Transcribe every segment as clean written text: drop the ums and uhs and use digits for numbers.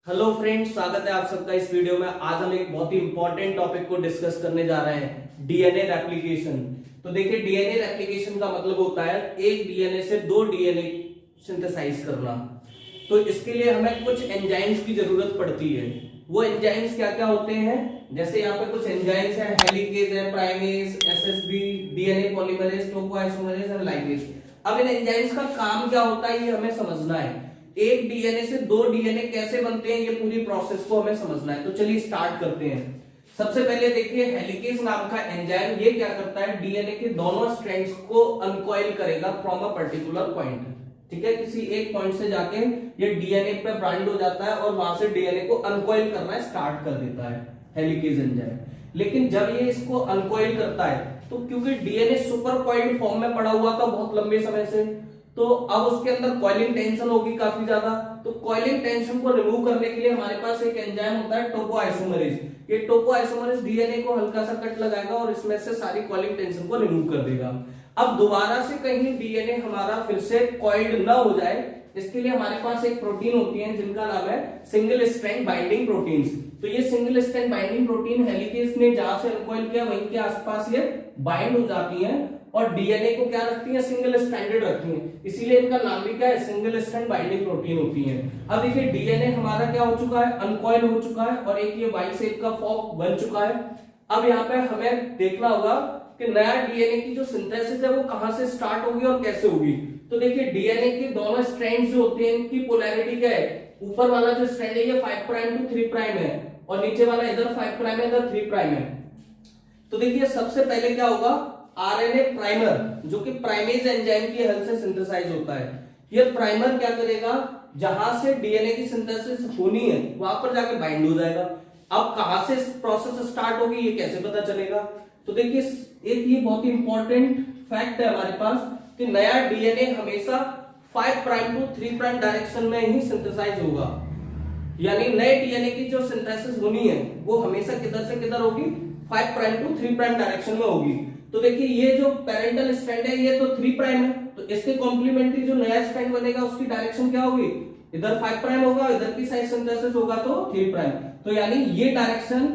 Hello friends, स्वागत है आप सबका इस वीडियो में। आज हम एक बहुत ही इंपॉर्टेंट टॉपिक को डिस्कस करने जा रहे हैं, डीएनए रेप्लिकेशन। तो देखिए, डीएनए रेप्लिकेशन का मतलब होता है एक डीएनए से दो डीएनए सिंथेसाइज करना। तो इसके लिए हमें कुछ एंजाइम्स की जरूरत पड़ती है। वो एंजाइम्स क्या क्या होते हैं, जैसे यहाँ पे कुछ एंजाइम्स है, हेलिकेज है, primase, SSB, DNA polymerase, topoisomerase और लाइगेज। अब इन एंजाइम्स का काम क्या होता है ये हमें समझना है। एक डीएनए से दो डीएनए कैसे बनते हैं, ये पूरी प्रोसेस को हमें समझना है। तो चलिए स्टार्ट करते हैं। सबसे पहले देखिए, हेलिकेज नाम का एंजाइम ये क्या करता है, डीएनए के दोनों स्ट्रैंड्स को अनकॉइल करेगा फ्रॉम अ पर्टिकुलर पॉइंट। ठीक है, किसी एक पॉइंट से जाके ये डीएनए पे बाइंड हो जाता है और वहां से डीएनए को अनकॉइल करना स्टार्ट कर देता है हेलिकेज एंजाइम। लेकिन जब ये इसको अनकॉइल करता है तो क्योंकि डीएनए सुपर कॉइल्ड फॉर्म में पड़ा हुआ था बहुत लंबे समय से, तो अब उसके अंदर कॉइलिंग टेंशन होगी काफी ज्यादा। तो कॉइलिंग टेंशन को रिमूव करने के लिए हमारे पास एक एंजाइम होता है टोपोआइसोमरेज। ये टोपोआइसोमरेज डीएनए को हल्का सा कट लगाएगा और इसमें से सारी कॉइलिंग टेंशन को रिमूव कर देगा। अब दोबारा से कहीं डीएनए हमारा फिर से कॉइल्ड ना हो जाए, इसके लिए हमारे पास एक प्रोटीन होती है जिनका नाम है सिंगल स्ट्रैंड बाइंडिंग प्रोटीन्स। तो ये single strand binding protein helicase ने जहां से अनकॉइल किया वहीं के आसपास ये बाइंड हो जाती हैं और डीएनए को क्या रखती है, सिंगल स्ट्रैंडेड रखती हैं। इसीलिए इनका नाम भी क्या है, सिंगल स्ट्रैंड बाइंडिंग प्रोटीन होती है। अब देखिए, डीएनए हमारा क्या हो चुका है, अनकॉइल हो चुका है और एक ये वाई शेप का फॉर्म बन चुका है। अब यहाँ पे हमें देखना होगा कि नया डीएनए की जो सिंथेसिस है वो कहां से स्टार्ट होगी और कैसे होगी। तो देखिए, डीएनए के दोनों स्ट्रैंड्स जो होते हैं इनकी पोलैरिटी क्या है, ऊपर वाला जो स्ट्रैंड है ये 5 प्राइम टू 3 प्राइम है और नीचे वाला इधर 5 प्राइम है, इधर 3 प्राइम है। तो देखिए, सबसे पहले क्या होगा, आरएनए प्राइमर जो कि प्राइमेज एंजाइम की हेल्प से सिंथेसाइज होता है। ये प्राइमर क्या करेगा, जहां से डीएनए की सिंथेसिस होनी है वहां पर जाके बाइंड हो जाएगा। अब कहां से प्रोसेस स्टार्ट होगी ये कैसे पता चलेगा। तो देखिए, एक ये बहुत ही इंपॉर्टेंट फैक्ट है हमारे पास कि नया डीएनए हमेशा 5 प्राइम टू 3 प्राइम डायरेक्शन में ही सिंथेसाइज होगा। यानी नए डीएनए की जो सिंथेसिस होनी है वो हमेशा किधर से किधर होगी, 5 प्राइम टू 3 प्राइम डायरेक्शन में होगी। तो देखिए, ये जो पेरेंटल स्ट्रैंड है ये तो 3 प्राइम है, तो इसके कॉम्प्लीमेंट्री जो नया स्ट्रैंड बनेगा उसकी डायरेक्शन क्या होगी, इधर 5 प्राइम होगा, इधर की साइड सिंथेसिस होगा तो 3 प्राइम। तो यानी ये डायरेक्शन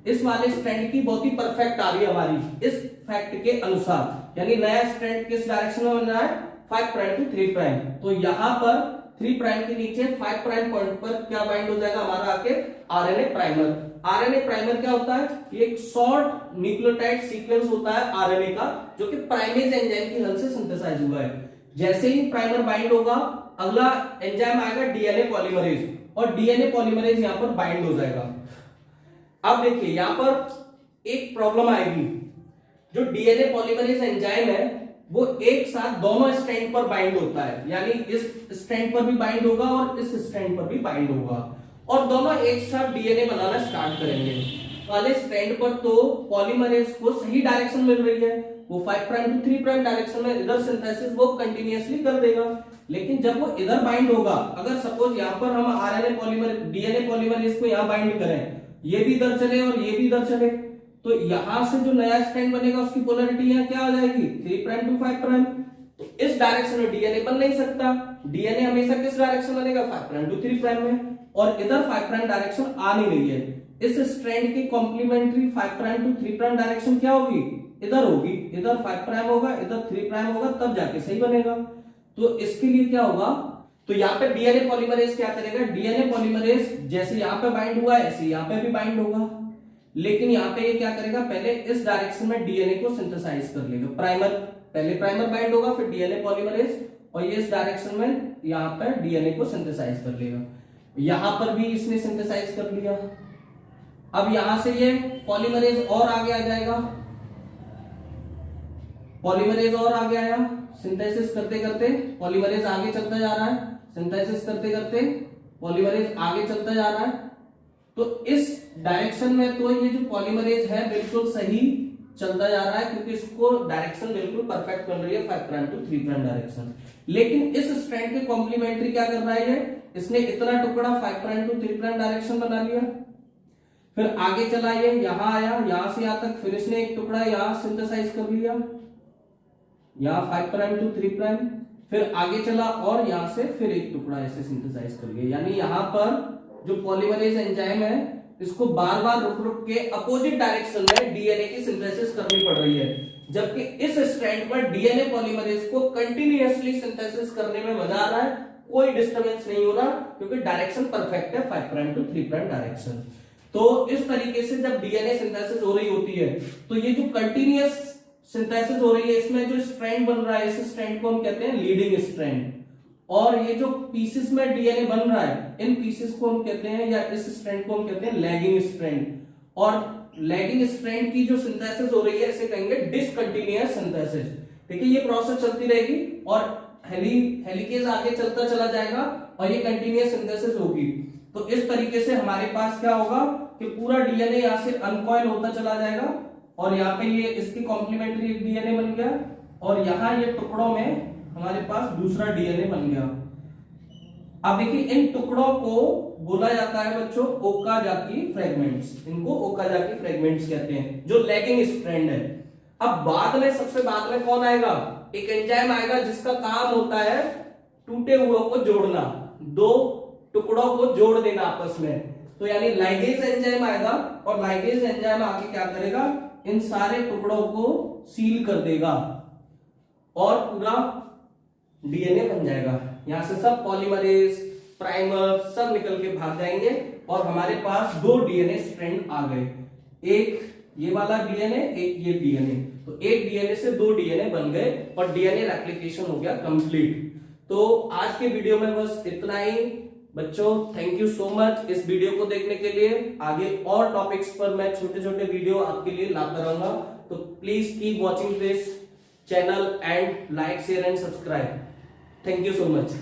इस वाले स्ट्रैंड की बहुत ही परफेक्ट आ रही है हमारी इस फैक्ट के अनुसार। यानी नया स्ट्रैंड किस डायरेक्शन में बन रहा है, 5 प्राइम टू 3 प्राइम। तो यहां पर 3 प्राइम के नीचे 5 प्राइम पॉइंट पर क्या बाइंड हो जाएगा हमारा आके, आरएनए प्राइमर। आरएनए प्राइमर क्या होता है, ये एक शॉर्ट न्यूक्लियोटाइड सीक्वेंस होता है आरएनए का, जो कि प्राइमेज एंजाइम की हेल्प से सिंथेसाइज हुआ है। जैसे ही प्राइमर बाइंड होगा, अगला एंजाइम आएगा डीएनए पॉलीमरेज, और डीएनए पॉलीमरेज यहां पर बाइंड हो जाएगा। अब देखिए, यहां पर एक प्रॉब्लम आएगी, जो डीएनए पॉलीमरेज एंजाइम है वो एक साथ दोनों स्ट्रैंड पर बाइंड होता है। यानी इस स्ट्रैंड पर भी बाइंड होगा और इस स्ट्रैंड पर भी बाइंड होगा और दोनों एक साथ डीएनए बनाना स्टार्ट करेंगे। वाले स्ट्रैंड पर तो पॉलीमरेज को सही डायरेक्शन मिल रही है, वो 5 प्राइम टू 3 प्राइम डायरेक्शन में इधर सिंथेसिस वो कंटिन्यूअसली कर देगा। लेकिन जब वो इधर बाइंड होगा, अगर सपोज यहाँ पर हम आरएनए पॉलीमरेज डीएनए पॉलीमरेज को यहाँ बाइंड करें, ये भी इधर चले और ये भी इधर चले, तो यहां से जो नया स्ट्रैंड बनेगा उसकी पोलैरिटी यहाँ क्या आ जाएगी, 3 प्राइम टू 5 प्राइम। तो इस डायरेक्शन में डीएनए बन नहीं सकता। डीएनए हमेशा किस डायरेक्शन बनेगा, 5 प्राइम टू 3 प्राइम में, और इधर 5 प्राइम डायरेक्शन आ नहीं रही है। इस स्ट्रैंड की complementary 5 prime to 3 prime direction क्या होगी, इधर होगी। इधर 5 प्राइम होगा, इधर 3 प्राइम होगा, तब जाके सही बनेगा। तो इसके लिए क्या होगा, तो यहाँ पे डीएनए पॉलीमरेज क्या करेगा, डीएनए पॉलीमरेज जैसे यहाँ पे बाइंड हुआ है ऐसे यहाँ पे भी बाइंड होगा। लेकिन यहाँ पे ये क्या करेगा, पहले इस डायरेक्शन में डीएनए को सिंथेसाइज कर लेगा। प्राइमर पहले प्राइमर बाइंड होगा, फिर डीएनए पॉलीमरेज, और ये इस डायरेक्शन में यहाँ पे डीएनए को सिंथेसाइज कर लेगा। यहां पर भी इसने सिंथेसाइज कर लिया। अब यहां से ये पॉलीमरेज और आगे आ जाएगा, पॉलीमरेज और आगे आया, सिंथेसिस करते करते पॉलीमरेज आगे चलता जा रहा है, सिंथेसिस करते करते पॉलीमरेज आगे चलता जा रहा है। तो इस डायरेक्शन में तो ये जो पॉलीमरेज है बिल्कुल सही चलता जा रहा है, क्योंकि इसको डायरेक्शन बिल्कुल परफेक्ट बन रही है 5 प्राइम टू 3 प्राइम डायरेक्शन। लेकिन इस स्ट्रैंड के कॉम्प्लीमेंट्री क्या कर रहा है, इसने इतना टुकड़ा 5 प्राइम टू 3 प्राइम डायरेक्शन बना लिया, फिर आगे चला, ये यहां आया, यहां से यहां तक, फिर इसने एक टुकड़ा यहां सिंथेसाइज कर लिया, यहां 5 प्राइम टू 3 प्राइम, फिर आगे चला और यहां से फिर एक टुकड़ा ऐसे सिंथेसाइज कर लिया। यानी यहां पर जो पॉलीमरेज एंजाइम है इसको बार बार रुक रुक के अपोजिट डायरेक्शन में डीएनए की सिंथेसिस करनी पड़ रही है, जबकि इस स्ट्रैंड पर डीएनए पॉलीमरेज को कंटिन्यूअसली सिंथेसिस करने में मजा आ रहा है, कोई डिस्टरबेंस नहीं हो रहा क्योंकि डायरेक्शन परफेक्ट है 5 प्राइम टू 3 प्राइम डायरेक्शन। तो इस तरीके से जब डीएनए सिंथेसिस हो रही होती है तो ये जो कंटिन्यूअस सिंथेसिस हो रही है इसमें जो स्ट्रैंड बन रहा है इस स्ट्रैंड को हम कहते हैं लीडिंग स्ट्रैंड, और ये जो पीसेस में डीएनए बन रहा है इन पीसेस को हम कहते हैं या इस स्ट्रैंड को हम कहते हैं लैगिंग स्ट्रैंड, और लैगिंग स्ट्रैंड की जो सिंथेसिस हो रही है इसे कहेंगे डिसकंटिन्यूअस सिंथेसिस। ठीक है, ये प्रोसेस चलती रहेगी और हेलिकेज आगे चलता चला जाएगा और ये कंटिन्यूअस सिंथेसिस होगी। तो इस तरीके से हमारे पास क्या होगा कि पूरा डीएनए यहाँ से अनकॉइल होता चला जाएगा और यहाँ पे ये इसकी कॉम्प्लीमेंट्री डीएनए बन गया और यहाँ ये टुकड़ों में हमारे पास दूसरा डीएनए बन गया। अब देखिए इन टुकड़ों को बोला जाता है बच्चों ओकाजाकी फ्रेगमेंट्स, इनको ओकाजाकी फ्रेगमेंट्स कहते हैं जो लैगिंग स्ट्रैंड है। अब बाद में सबसे बाद में कौन आएगा, एक एंजाइम आएगा जिसका काम होता है टूटे हुओं को जोड़ना, दो टुकड़ों को जोड़ देना आपस में, तो यानी लाइगेज एंजाइम आएगा और लाइगेज एंजाइम आके क्या करेगा, इन सारे टुकड़ों को सील कर देगा और पूरा डीएनए बन जाएगा। यहां से सब पॉलीमरेज प्राइमर सब निकल के भाग जाएंगे और हमारे पास दो डीएनए स्ट्रैंड आ गए, एक ये वाला डीएनए एक ये डीएनए, तो एक डीएनए से दो डीएनए बन गए और डीएनए रेप्लिकेशन हो गया कंप्लीट। तो आज के वीडियो में बस इतना ही बच्चों, थैंक यू सो मच इस वीडियो को देखने के लिए। आगे और टॉपिक्स पर मैं छोटे छोटे वीडियो आपके लिए लाता रहूंगा, तो please keep watching this channel and like share and subscribe. Thank you so much.